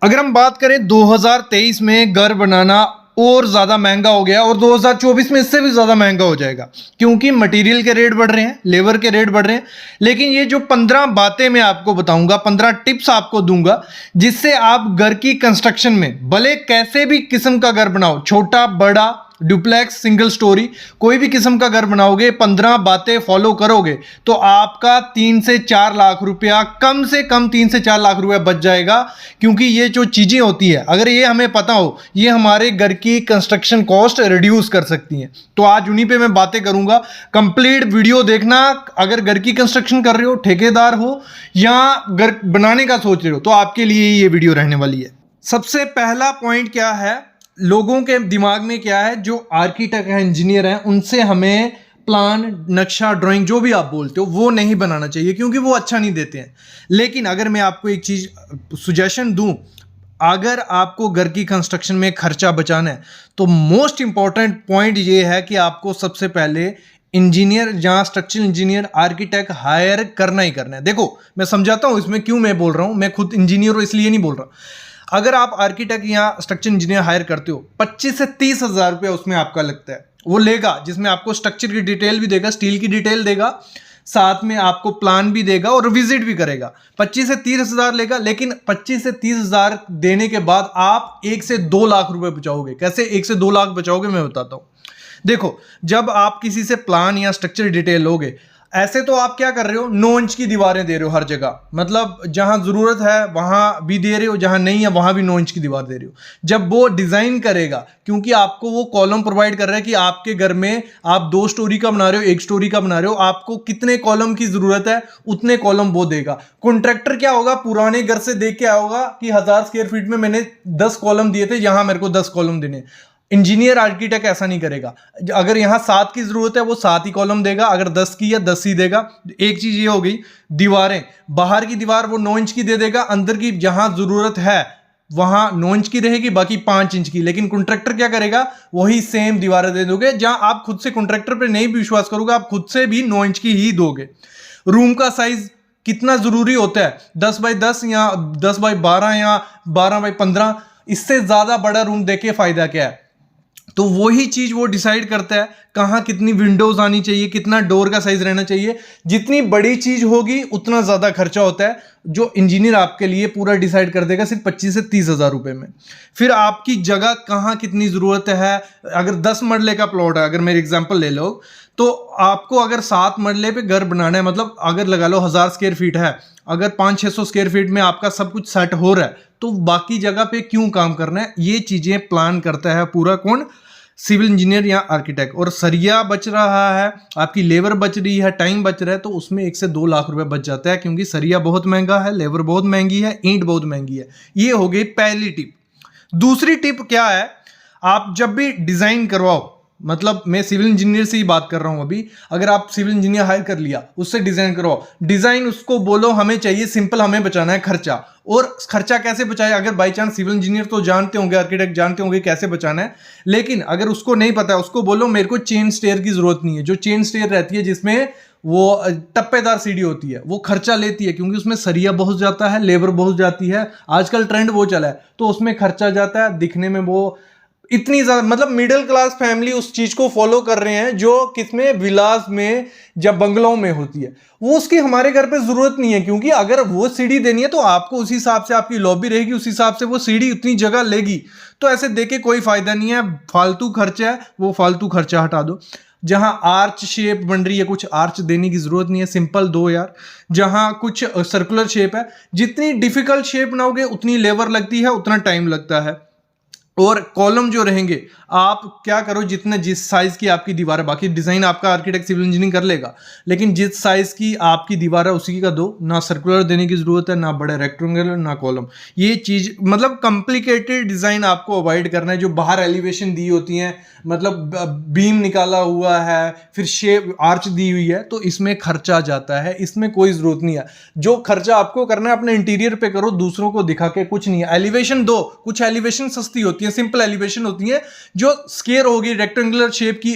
अगर हम बात करें 2023 में घर बनाना और ज़्यादा महंगा हो गया और 2024 में इससे भी ज़्यादा महंगा हो जाएगा, क्योंकि मटेरियल के रेट बढ़ रहे हैं, लेबर के रेट बढ़ रहे हैं। लेकिन ये जो 15 बातें मैं आपको बताऊंगा, 15 टिप्स आपको दूंगा, जिससे आप घर की कंस्ट्रक्शन में भले कैसे भी किस्म का घर बनाओ, छोटा बड़ा डुप्लेक्स सिंगल स्टोरी, कोई भी किस्म का घर बनाओगे, 15 बातें फॉलो करोगे तो आपका 3 से 4 लाख रुपया, कम से कम 3 से 4 लाख रुपया बच जाएगा। क्योंकि ये जो चीज़ें होती है, अगर ये हमें पता हो, ये हमारे घर की कंस्ट्रक्शन कॉस्ट रिड्यूस कर सकती हैं। तो आज उन्हीं पे मैं बातें करूंगा। कंप्लीट वीडियो देखना। अगर घर की कंस्ट्रक्शन कर रहे हो, ठेकेदार हो या घर बनाने का सोच रहे हो, तो आपके लिए ये वीडियो रहने वाली है। सबसे पहला पॉइंट क्या है, लोगों के दिमाग में क्या है, जो आर्किटेक्ट हैं, इंजीनियर हैं, उनसे हमें प्लान, नक्शा, ड्राइंग, जो भी आप बोलते हो, वो नहीं बनाना चाहिए, क्योंकि वो अच्छा नहीं देते हैं। लेकिन अगर मैं आपको एक चीज़ सुजेशन दूं, अगर आपको घर की कंस्ट्रक्शन में खर्चा बचाना है तो मोस्ट इंपॉर्टेंट पॉइंट ये है कि आपको सबसे पहले इंजीनियर, जहां स्ट्रक्चरल इंजीनियर, आर्किटेक्ट हायर करना ही करना है। देखो, मैं समझाता हूं इसमें क्यों मैं बोल रहा हूं। मैं खुद इंजीनियर हूं, इसलिए नहीं बोल रहा। अगर आप आर्किटेक्ट या स्ट्रक्चर इंजीनियर हायर करते हो, 25 से 30 हज़ार रुपया उसमें आपका लगता है। वो लेगा, जिसमें आपको स्ट्रक्चर की डिटेल भी देगा, स्टील की डिटेल देगा, साथ में आपको प्लान भी देगा और विजिट भी करेगा। 25 से 30 हज़ार लेगा। लेकिन 25 से 30 हज़ार देने के बाद आप 1 से 2 लाख रुपए बचाओगे। कैसे 1 से 2 लाख बचाओगे, मैं बताता हूं। देखो, जब आप किसी से प्लान या स्ट्रक्चर डिटेल लोगे, ऐसे तो आप क्या कर रहे हो, 9 इंच की दीवारें दे रहे हो हर जगह, मतलब जहां जरूरत है वहां भी दे रहे हो, जहां नहीं है वहां भी 9 इंच की दीवार दे रहे हो। जब वो डिजाइन करेगा, क्योंकि आपको वो कॉलम प्रोवाइड कर रहा है कि आपके घर में आप 2 स्टोरी का बना रहे हो, 1 स्टोरी का बना रहे हो, आपको कितने कॉलम की जरूरत है उतने कॉलम वो देगा। कॉन्ट्रैक्टर क्या होगा, पुराने घर से देख के आया होगा कि 1000 स्क्वायर फीट में मैंने 10 कॉलम दिए थे, यहां मेरे को 10 कॉलम देने। इंजीनियर, आर्किटेक्ट ऐसा नहीं करेगा। अगर यहां 7 की जरूरत है, वो 7 ही कॉलम देगा। अगर 10 की है, 10 ही देगा। एक चीज ये हो गई। दीवारें, बाहर की दीवार वो 9 इंच की दे देगा, अंदर की जहां जरूरत है वहां 9 इंच की रहेगी, बाकी 5 इंच की। लेकिन कॉन्ट्रैक्टर क्या करेगा, वही सेम दीवारें दे दोगे। जहां आप खुद से कॉन्ट्रैक्टर पे नहीं भी विश्वास करोगे, आप खुद से भी 9 इंच की ही दोगे। रूम का साइज कितना जरूरी होता है, 10 बाई 10 या 10 बाई 12 या 12 बाई 15। इससे ज्यादा बड़ा रूम देके फायदा क्या है। तो वही चीज वो डिसाइड करता है, कहां कितनी विंडोज आनी चाहिए, कितना डोर का साइज रहना चाहिए। जितनी बड़ी चीज होगी उतना ज्यादा खर्चा होता है, जो इंजीनियर आपके लिए पूरा डिसाइड कर देगा सिर्फ 25 से 30 हज़ार रुपए में। फिर आपकी जगह कहां कितनी जरूरत है। अगर 10 मरले का प्लॉट है, अगर मेरी एग्जांपल ले लो, तो आपको अगर 7 मरले पे घर बनाना है, मतलब अगर लगा लो 1000 स्क्वायर फीट है, अगर 500-600 स्क्वायर फीट में आपका सब कुछ सेट हो रहा है, तो बाकी जगह पे क्यों काम करना है। ये चीजें प्लान करता है पूरा कौन, सिविल इंजीनियर या आर्किटेक्ट। और सरिया बच रहा है, आपकी लेबर बच रही है, टाइम बच रहा है, तो उसमें 1 से 2 लाख रुपए बच जाता है, क्योंकि सरिया बहुत महंगा है, लेबर बहुत महंगी है, ईंट बहुत महंगी है। ये हो गई पहली टिप। दूसरी टिप क्या है, आप जब भी डिजाइन करवाओ, मतलब मैं सिविल इंजीनियर से ही बात कर रहा हूं अभी। अगर आप सिविल इंजीनियर हायर कर लिया, उससे डिजाइन करवाओ, डिजाइन उसको बोलो हमें चाहिए सिंपल, हमें बचाना है खर्चा। और खर्चा कैसे बचाए, अगर बाई चांस सिविल इंजीनियर तो जानते होंगे, आर्किटेक्ट जानते होंगे कैसे बचाना है, लेकिन अगर उसको नहीं पता है, उसको बोलो मेरे को चेन स्टेयर की जरूरत नहीं है। जो चेन स्टेयर रहती है, जिसमें वो टप्पेदार सीढ़ी होती है, वो खर्चा लेती है, क्योंकि उसमें सरिया बहुत जाता है, लेबर बहुत जाती है, आजकल ट्रेंड वो चला है, तो उसमें खर्चा जाता है। दिखने में वो इतनी ज्यादा, मतलब मिडिल क्लास फैमिली उस चीज को फॉलो कर रहे हैं जो किसमें, विलास में, जब बंगलों में होती है। वो उसकी हमारे घर पे जरूरत नहीं है, क्योंकि अगर वो सीढ़ी देनी है तो आपको उसी हिसाब से आपकी लॉबी रहेगी, उस हिसाब से वो सीढ़ी उतनी जगह लेगी। तो ऐसे देके कोई फायदा नहीं है, फालतू खर्चा है, वो फालतू खर्चा हटा दो। जहां आर्च शेप बन रही है, कुछ आर्च देने की जरूरत नहीं है, सिंपल दो यार। जहां कुछ सर्कुलर शेप है, जितनी डिफिकल्ट शेप बनाओगे उतनी लेबर लगती है, उतना टाइम लगता है। और कॉलम जो रहेंगे, आप क्या करो, जितने जिस साइज की आपकी दीवार है, बाकी डिजाइन आपका आर्किटेक्ट सिविल इंजीनियरिंग कर लेगा, लेकिन जिस साइज की आपकी दीवार है उसी का दो। ना सर्कुलर देने की जरूरत है, ना बड़े रेक्टेंगुलर, ना कॉलम। ये चीज, मतलब कॉम्प्लिकेटेड डिजाइन आपको अवॉइड करना है। जो बाहर एलिवेशन दी होती है, मतलब बीम निकाला हुआ है, फिर शेप आर्च दी हुई है, तो इसमें खर्चा जाता है, इसमें कोई जरूरत नहीं है। जो खर्चा आपको करना है अपने इंटीरियर पे करो, दूसरों को दिखा के कुछ नहीं है। एलिवेशन दो, कुछ एलिवेशन सस्ती होती है, सिंपल एलिवेशन होती है, जो स्क्वायर होगी, रेक्टेंगुलर शेप की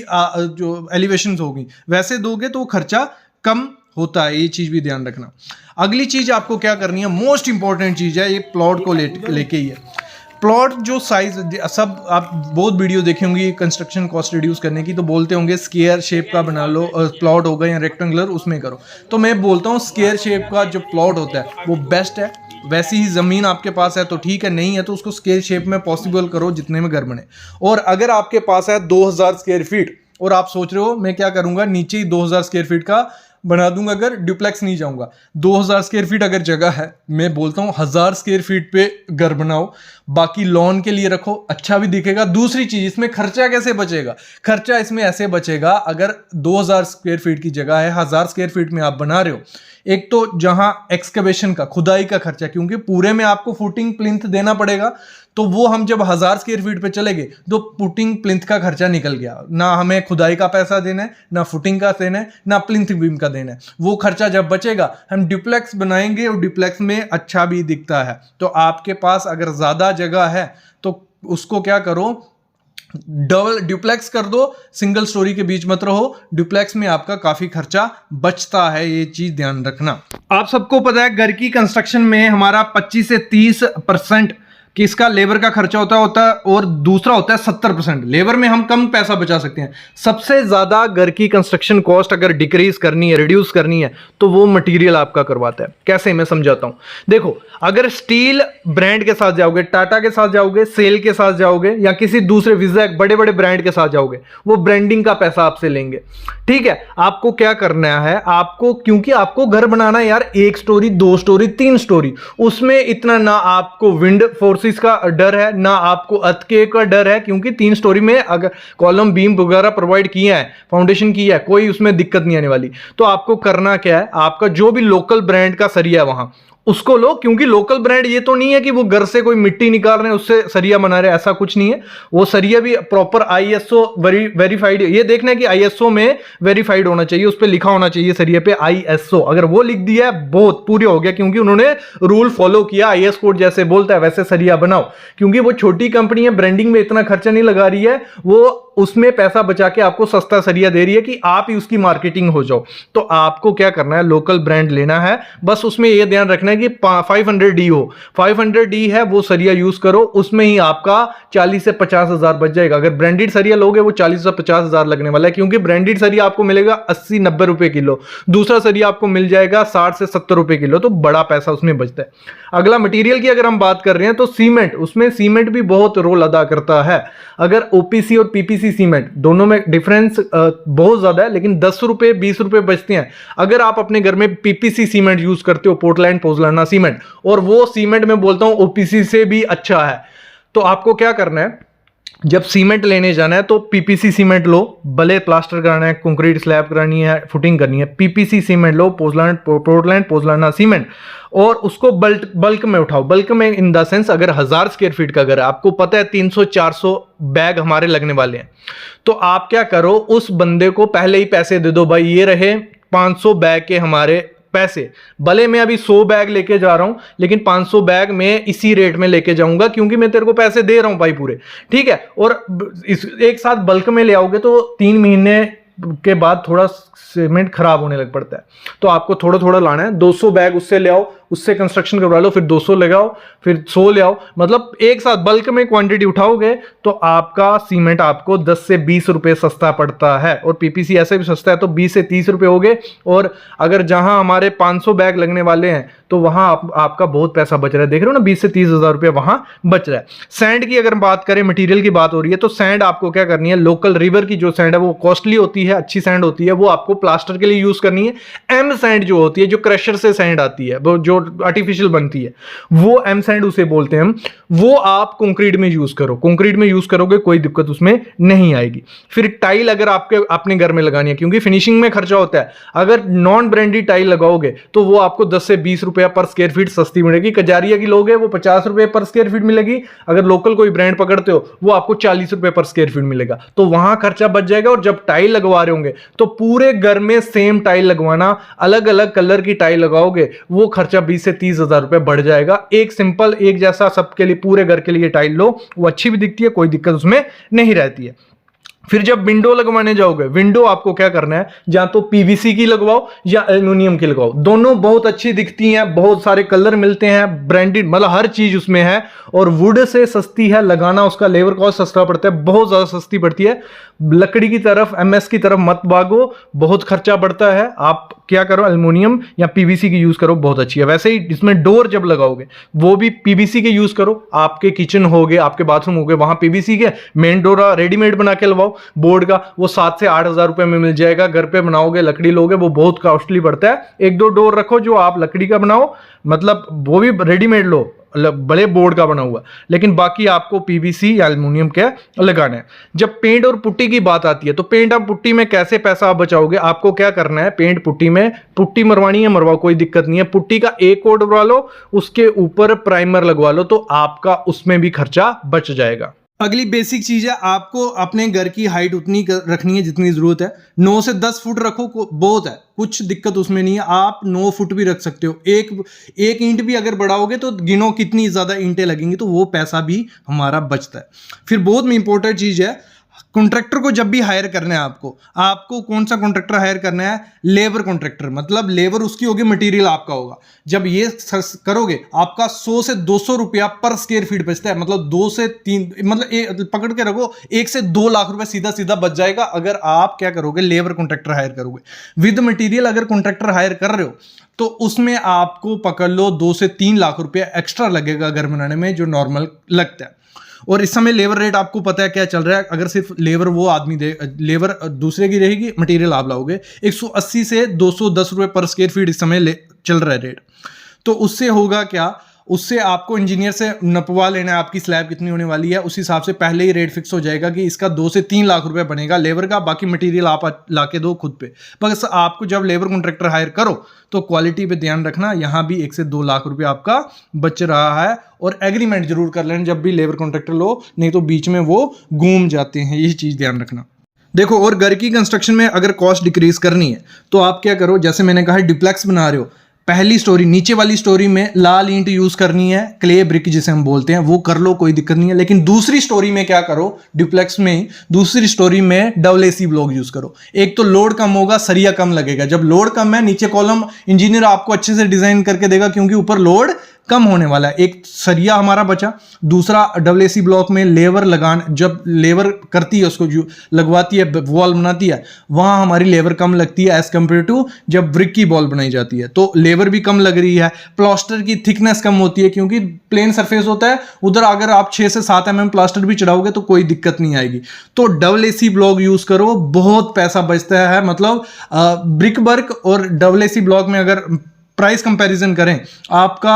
जो एलिवेशन होगी, वैसे दोगे तो खर्चा कम होता है, ये चीज़ भी ध्यान रखना। अगली चीज़ आपको क्या करनी है, मोस्ट इंपॉर्टेंट चीज़ है, ये प्लॉट को लेके ही है। प्लॉट जो साइज, सब आप बहुत वीडियो देखे होंगी कंस्ट्रक्शन कॉस्ट रिड्यूस करने की, तो बोलते होंगे स्क्वायर शेप का बना लो प्लॉट होगा या रेक्टेंगुलर उसमें करो। तो मैं बोलता हूँ स्क्वायर शेप का जो प्लॉट होता है वो बेस्ट है। वैसी ही ज़मीन आपके पास है तो ठीक है, नहीं है तो उसको स्क्वायर शेप में पॉसिबल करो जितने में घर बने। और अगर आपके पास है 2000 स्क्वायर फीट और आप सोच रहे हो मैं क्या करूँगा, नीचे ही 2000 स्क्वायर फीट का बना दूंगा, अगर ड्यूप्लेक्स नहीं जाऊंगा, 2000 स्क्वायर फीट अगर जगह है, मैं बोलता हूँ 1000 स्क्वायर फीट पे घर बनाओ, बाकी लॉन के लिए रखो, अच्छा भी दिखेगा। दूसरी चीज, इसमें खर्चा कैसे बचेगा, खर्चा इसमें ऐसे बचेगा, अगर 2000 स्क्वायर फीट की जगह है, 1000 स्क्वायर फीट में आप बना रहे हो, एक तो जहां एक्सकवेशन का, खुदाई का खर्चा, क्योंकि पूरे में आपको फुटिंग प्लिंथ देना पड़ेगा, तो वो हम जब 1000 स्क्वायर फीट पे चले गए तो फुटिंग प्लिंथ का खर्चा निकल गया, ना हमें खुदाई का पैसा देना है, ना फुटिंग का देना है, ना प्लिंथ बीम का देना है। वो खर्चा जब बचेगा हम ड्यूप्लेक्स बनाएंगे और ड्यूप्लेक्स में अच्छा भी दिखता है। तो आपके पास अगर ज़्यादा जगह है तो उसको क्या करो, डबल ड्यूप्लेक्स कर दो, सिंगल स्टोरी के बीच मत रहो। ड्यूप्लेक्स में आपका काफी खर्चा बचता है, ये चीज ध्यान रखना। आप सबको पता है घर की कंस्ट्रक्शन में हमारा 25 से 30% किसका लेबर का खर्चा होता है और दूसरा होता है 70%। लेबर में हम कम पैसा बचा सकते हैं। सबसे ज्यादा घर की कंस्ट्रक्शन कॉस्ट अगर डिक्रीज करनी है, रिड्यूस करनी है, तो वो मटेरियल आपका करवाता है। कैसे, मैं समझाता हूं। देखो, अगर स्टील ब्रांड के साथ जाओगे, टाटा के साथ जाओगे, सेल के साथ जाओगे, या किसी दूसरे विजैक बड़े बड़े ब्रांड के साथ जाओगे, वो ब्रांडिंग का पैसा आपसे लेंगे। ठीक है, आपको क्या करना है, आपको, क्योंकि आपको घर बनाना है यार, 1 स्टोरी 2 स्टोरी 3 स्टोरी, उसमें इतना ना आपको विंड फोर्स का डर है, ना आपको अर्थक्वेक का डर है, क्योंकि 3 स्टोरी में अगर कॉलम बीम वगैरह प्रोवाइड किया है, फाउंडेशन किया है, कोई उसमें दिक्कत नहीं आने वाली। तो आपको करना क्या है, आपका जो भी लोकल ब्रांड का सरिया है वहां उसको लो, क्योंकि लोकल ब्रांड ये तो नहीं है कि वो घर से कोई मिट्टी निकाल रहे हैं उससे सरिया बना रहे हैं, ऐसा कुछ नहीं है। वो सरिया भी प्रॉपर ISO वेरीफाइड, ये देखना है कि ISO में वेरीफाइड होना चाहिए, उस पर लिखा होना चाहिए सरिया पे ISO। अगर वो लिख दिया है बहुत पूरी हो गया, क्योंकि उन्होंने रूल फॉलो किया, IS कोड जैसे बोलता है वैसे सरिया बनाओ। क्योंकि वो छोटी कंपनी है, ब्रांडिंग में इतना खर्चा नहीं लगा रही है, वो उसमें पैसा बचा के आपको सस्ता सरिया दे रही है कि आप ही उसकी मार्केटिंग हो जाओ। तो आपको क्या करना है, लोकल ब्रांड लेना है, बस उसमें यह ध्यान रखना है कि 500D हो, 500D है वो सरिया यूज करो, उसमें ही आपका 40 से 50 हजार बच जाएगा। अगर ब्रांडेड सरिया लोगे वो 40 से 50 हजार लगने वाला है, क्योंकि ब्रांडेड सरिया आपको मिलेगा 80-90 रुपए किलो, दूसरा सरिया आपको मिल जाएगा 60 से 70 रुपए किलो, तो बड़ा पैसा उसमें बचता है। अगला मटेरियल की अगर हम बात कर रहे हैं तो सीमेंट, उसमें सीमेंट भी बहुत रोल अदा करता है। अगर OPC और PPC सीमेंट दोनों में डिफरेंस बहुत ज्यादा है, लेकिन 10 रुपए 20 रुपए बचते हैं अगर आप अपने घर में PPC सीमेंट यूज करते हो, पोर्टलैंड पोज़लाना सीमेंट, और वो सीमेंट मैं बोलता हूं OPC से भी अच्छा है। तो आपको क्या करना है, जब सीमेंट लेने जाना है तो PPC सीमेंट लो, भले प्लास्टर कराना है, कंक्रीट स्लैब करानी है, फुटिंग करनी है, PPC सीमेंट लो, पोर्टलैंड पोज़लाना सीमेंट, और उसको बल्क में उठाओ। बल्क में इन द सेंस, अगर 1000 स्क्वायर फीट का घर है, आपको पता है 300-400 बैग हमारे लगने वाले हैं, तो आप क्या करो, उस बंदे को पहले ही पैसे दे दो, भाई ये रहे 500 बैग के हमारे पैसे, भले मैं अभी 100 बैग लेके जा रहा हूं, लेकिन 500 बैग मैं इसी रेट में लेके जाऊंगा, क्योंकि मैं तेरे को पैसे दे रहा हूं भाई पूरे। ठीक है, और एक साथ बल्क में ले आओगे तो 3 महीने के बाद थोड़ा सीमेंट खराब होने लग पड़ता है। तो आपको थोड़ा थोड़ा लाना है, 200 बैग उससे ले आओ, उससे कंस्ट्रक्शन करवा लो, फिर 200 ले आओ, फिर 100 ले आओ, मतलब एक साथ बल्क में क्वांटिटी उठाओगे तो आपका सीमेंट आपको 10 से 20 रुपए सस्ता पड़ता है। और PPC ऐसे भी सस्ता है, तो 20 से 30 रुपए हो गए। और अगर जहां हमारे 500 बैग लगने वाले हैं तो वहां आपका बहुत पैसा बच रहा है, देख रहे हो ना, 20 से 30 हजार रुपए वहां बच रहा है। सैंड की अगर बात करें, मटीरियल की बात हो रही है, तो सैंड आपको क्या करनी है, लोकल रिवर की जो सैंड है वो कॉस्टली होती है, अच्छी सैंड होती है, वो आपको प्लास्टर के लिए यूज करनी है। एम सैंड जो होती है, जो क्रशर से सैंड आती है, वो जो आर्टिफिशियल बनती है, वो एम सैंड उसे बोलते हैं हम, वो आप कंक्रीट में यूज करो। कंक्रीट में यूज करोगे कोई दिक्कत उसमें नहीं आएगी। फिर टाइल अगर आपके अपने घर में लगानी है, क्योंकि फिनिशिंग में खर्चा होता है, अगर नॉन ब्रांडेड टाइल लगाओगे तो वो आपको 10 से 20 रुपया पर स्क्वायर फीट सस्ती मिलेगी। कजारिया की लोगे वो 50 रुपए पर स्क्वायर फीट मिलेगी, अगर लोकल कोई ब्रांड पकड़ते हो वो आपको 40 रुपए पर स्क्वायर फीट मिलेगा, तो वहां खर्चा बच जाएगा। और जब टाइल लगवा रहे होंगे तो पूरे घर में सेम टाइल लगवाना, अलग अलग कलर की टाइल लगाओगे, वो खर्चा 20 से 30 हजार रुपए बढ़ जाएगा। एक सिंपल, एक जैसा सबके लिए, पूरे घर के लिए टाइल लो, वो अच्छी भी दिखती है, कोई दिक्कत उसमें नहीं रहती है। फिर जब विंडो लगवाने जाओगे, विंडो आपको क्या करना है, या तो पीवीसी की लगवाओ या एल्युमिनियम की लगवाओ, दोनों बहुत अच्छी दिखती हैं, बहुत सारे कलर मिलते हैं, ब्रांडेड, मतलब हर चीज उसमें है, और वुड से सस्ती है, लगाना उसका लेबर कॉस्ट सस्ता पड़ता है, बहुत ज्यादा सस्ती पड़ती है। लकड़ी की तरफ, एमएस की तरफ मत भागो, बहुत खर्चा बढ़ता है। आप क्या करो, एल्युमिनियम या पीवीसी की यूज करो, बहुत अच्छी है। वैसे ही इसमें डोर जब लगाओगे वो भी पीवीसी के यूज करो। आपके किचन हो गए, आपके बाथरूम हो गए, वहां पीवीसी के मेन डोर रेडीमेड बना के लगवाओ बोर्ड का, वो 7 से 8 हजार रुपए में मिल जाएगा। घर पे बनाओगे, लकड़ी लोगे, वो बहुत कॉस्टली पड़ता है। एक दो डोर रखो जो आप लकड़ी का बनाओ, मतलब वो भी रेडीमेड लो, बड़े बोर्ड का बना हुआ, लेकिन बाकी आपको पीवीसी या एल्युमिनियम के लगाना है। जब पेंट और पुट्टी की बात आती है, तो पेंट और पुट्टी में कैसे पैसा आप बचाओगे, आपको क्या करना है, पेंट पुट्टी में, पुट्टी मरवानी है मरवाओ, कोई दिक्कत नहीं है। पुट्टी का एक कोट मरवा लो, उसके ऊपर प्राइमर लगवा लो, तो आपका उसमें भी खर्चा बच जाएगा। अगली बेसिक चीज है, आपको अपने घर की हाइट उतनी रखनी है जितनी जरूरत है। 9 से 10 फुट रखो, बहुत है, कुछ दिक्कत उसमें नहीं है। आप 9 फुट भी रख सकते हो। एक ईंट भी अगर बढ़ाओगे तो गिनो कितनी ज्यादा ईंटें लगेंगी, तो वो पैसा भी हमारा बचता है। फिर बहुत इंपॉर्टेंट चीज है, कॉन्ट्रैक्टर को जब भी हायर करना है, आपको कौन सा कॉन्ट्रैक्टर हायर करना है, लेबर कॉन्ट्रैक्टर, मतलब लेबर उसकी होगी, मटेरियल आपका होगा। जब ये करोगे आपका 100 से 200 रुपया पर स्क्वायर फीट बचता है, मतलब 2 से 3, मतलब पकड़ के रखो 1 से 2 लाख रुपए सीधा सीधा बच जाएगा अगर आप क्या करोगे, लेबर कॉन्ट्रैक्टर हायर करोगे। विद मटेरियल अगर कॉन्ट्रैक्टर हायर कर रहे हो तो उसमें आपको पकड़ लो 2 से 3 लाख रुपया एक्स्ट्रा लगेगा घर बनाने में, जो नॉर्मल लगता है। और इस समय लेबर रेट आपको पता है क्या चल रहा है, अगर सिर्फ लेबर वो आदमी दे, लेबर दूसरे की रहेगी, मटेरियल आप लाओगे, 180 से 210 रुपए पर स्क्वायर फीट इस समय चल रहा है रेट। तो उससे होगा क्या, उससे आपको इंजीनियर से नपवा लेना है आपकी स्लैब कितनी होने वाली है, उस हिसाब से पहले ही रेट फिक्स हो जाएगा कि इसका 2 से 3 लाख रुपए बनेगा लेबर का, बाकी मटेरियल आप लाके दो खुद पे। बस आपको जब लेबर कॉन्ट्रैक्टर हायर करो तो क्वालिटी पे ध्यान रखना, यहां भी 1 से 2 लाख रुपए आपका बच रहा है। और एग्रीमेंट जरूर कर लेना जब भी लेबर कॉन्ट्रैक्टर लो, नहीं तो बीच में वो घूम जाते हैं, यही चीज ध्यान रखना। देखो, और घर की कंस्ट्रक्शन में अगर कॉस्ट डिक्रीज करनी है तो आप क्या करो, जैसे मैंने कहा डुप्लेक्स बना रहे हो, पहली स्टोरी, नीचे वाली स्टोरी में लाल ईंट यूज करनी है, क्ले ब्रिक जिसे हम बोलते हैं, वो कर लो, कोई दिक्कत नहीं है। लेकिन दूसरी स्टोरी में क्या करो, डुप्लेक्स में दूसरी स्टोरी में डबल एसी ब्लॉक यूज करो। एक तो लोड कम होगा, सरिया कम लगेगा। जब लोड कम है, नीचे कॉलम इंजीनियर आपको अच्छे से डिजाइन करके देगा, क्योंकि ऊपर लोड कम होने वाला है। एक सरिया हमारा बचा। दूसरा, डबल एसी ब्लॉक में लेबर जब लेबर करती है, उसको जो लगवाती है, वॉल बनाती है, वहां हमारी लेबर कम लगती है एज कंपेयर टू जब ब्रिक की वॉल बनाई जाती है, तो लेबर भी कम लग रही है। प्लास्टर की थिकनेस कम होती है, क्योंकि प्लेन सरफेस होता है, उधर अगर आप 6 से 7 mm प्लास्टर भी चढ़ाओगे तो कोई दिक्कत नहीं आएगी। तो डबल एसी ब्लॉक यूज करो, बहुत पैसा बचता है। मतलब ब्रिक वर्क और डबल एसी ब्लॉक में अगर प्राइस कंपैरिजन करें, आपका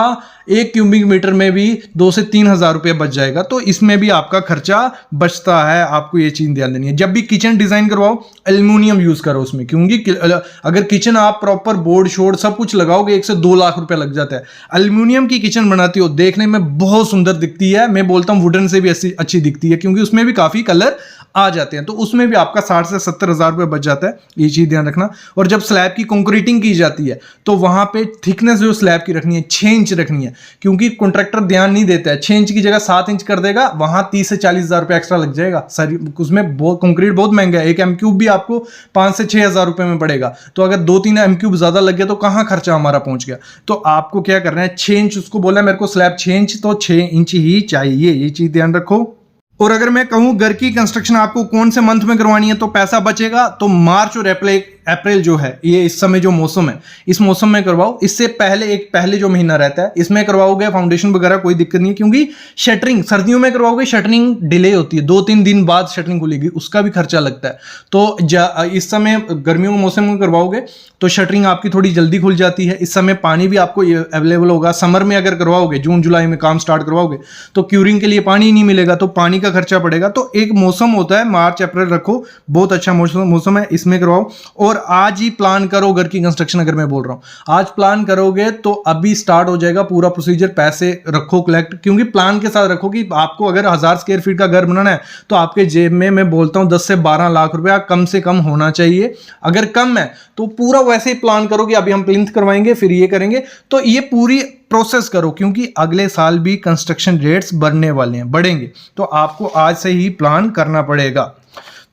1 क्यूबिक मीटर में भी 2 से 3 हजार रुपये बच जाएगा। तो इसमें भी आपका खर्चा बचता है, आपको ये चीज ध्यान देनी है। जब भी किचन डिजाइन करवाओ, एल्युमिनियम यूज करो उसमें, क्योंकि अगर किचन आप प्रॉपर बोर्ड शोर्ड सब कुछ लगाओगे 1 से 2 लाख रुपया लग जाता है। एल्युमिनियम की किचन बनाती हो, देखने में बहुत सुंदर दिखती है, मैं बोलता हूँ वुडन से भी अच्छी दिखती है, क्योंकि उसमें भी काफी कलर आ जाते हैं। तो उसमें भी आपका 60 से 70 हजार रुपये बच जाता है, ये चीज ध्यान रखना। और जब स्लैब की कंक्रीटिंग की जाती है तो वहां पे थिकनेस जो स्लैब की रखनी है 6 इंच रखनी है, क्योंकि कॉन्ट्रैक्टर ध्यान नहीं देता है, 6 इंच की जगह 7 इंच कर देगा, वहां 30 से 40 हजार रुपये एक्स्ट्रा लग जाएगा। उसमें कंक्रीट बहुत महंगा है, एक एम क्यूब भी आपको 5 से 6 हजार रुपये में पड़ेगा। तो अगर 2-3 एम क्यूब ज्यादा लग गया तो कहां खर्चा हमारा पहुंच गया। तो आपको क्या करना है, 6 इंच, उसको बोला मेरे को स्लैब 6 इंच, तो 6 इंच ही चाहिए, ये चीज ध्यान रखो। और अगर मैं कहूं घर की कंस्ट्रक्शन आपको कौन से मंथ में करवानी है तो पैसा बचेगा, तो मार्च और अप्रैल जो है, ये इस समय जो मौसम है, इस मौसम में करवाओ। इससे पहले जो महीना रहता है इसमें करवाओगे, फाउंडेशन वगैरह कोई दिक्कत नहीं है, क्योंकि शटरिंग सर्दियों में करवाओगे, शटरिंग डिले होती है, 2-3 दिन बाद शटरिंग खुलेगी, उसका भी खर्चा लगता है। तो इस समय गर्मियों के मौसम में करवाओगे तो शटरिंग आपकी थोड़ी जल्दी खुल जाती है। इस समय पानी भी आपको अवेलेबल होगा। समर में अगर करवाओगे, जून जुलाई में काम स्टार्ट करवाओगे, तो क्यूरिंग के लिए पानी नहीं मिलेगा, तो पानी का खर्चा पड़ेगा। तो एक मौसम होता है, मार्च अप्रैल रखो, बहुत अच्छा मौसम है, इसमें करवाओ। और आज ही प्लान करो घर की कंस्ट्रक्शन, अगर मैं बोल रहा हूं आज प्लान करोगे तो अभी स्टार्ट हो जाएगा पूरा प्रोसीजर। पैसे रखो कलेक्ट, क्योंकि प्लान के साथ रखो कि आपको अगर 1000 स्क्वायर फीट का घर बनाना है तो आपके जेब में मैं बोलता हूं 10 से 12 लाख रुपया कम से कम होना चाहिए। अगर कम है तो पूरा वैसे ही प्लान करो कि अभी हम प्लिंथ करवाएंगे, फिर ये करेंगे, तो ये पूरी प्रोसेस करो, क्योंकि अगले साल भी कंस्ट्रक्शन रेट्स बढ़ने वाले हैं, बढ़ेंगे, तो आपको आज से ही प्लान करना पड़ेगा।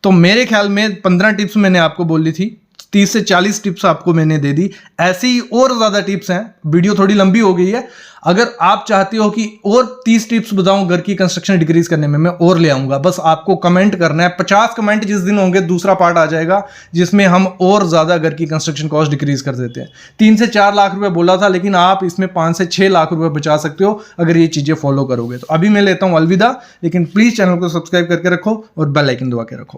तो मेरे ख्याल में 15 टिप्स मैंने आपको बोली थी, 30 से 40 टिप्स आपको मैंने दे दी। ऐसी ही और ज़्यादा टिप्स हैं, वीडियो थोड़ी लंबी हो गई है। अगर आप चाहते हो कि और 30 टिप्स बताऊं घर की कंस्ट्रक्शन डिक्रीज करने में, मैं और ले आऊंगा। बस आपको कमेंट करना है, 50 कमेंट जिस दिन होंगे दूसरा पार्ट आ जाएगा जिसमें हम और ज़्यादा घर की कंस्ट्रक्शन कॉस्ट डिक्रीज कर देते हैं। 3 से 4 लाख रुपए बोला था, लेकिन आप इसमें 5 से 6 लाख रुपए बचा सकते हो अगर ये चीज़ें फॉलो करोगे। तो अभी मैं लेता हूँ अलविदा, लेकिन प्लीज़ चैनल को सब्सक्राइब करके रखो और बेल आइकन दबा के रखो।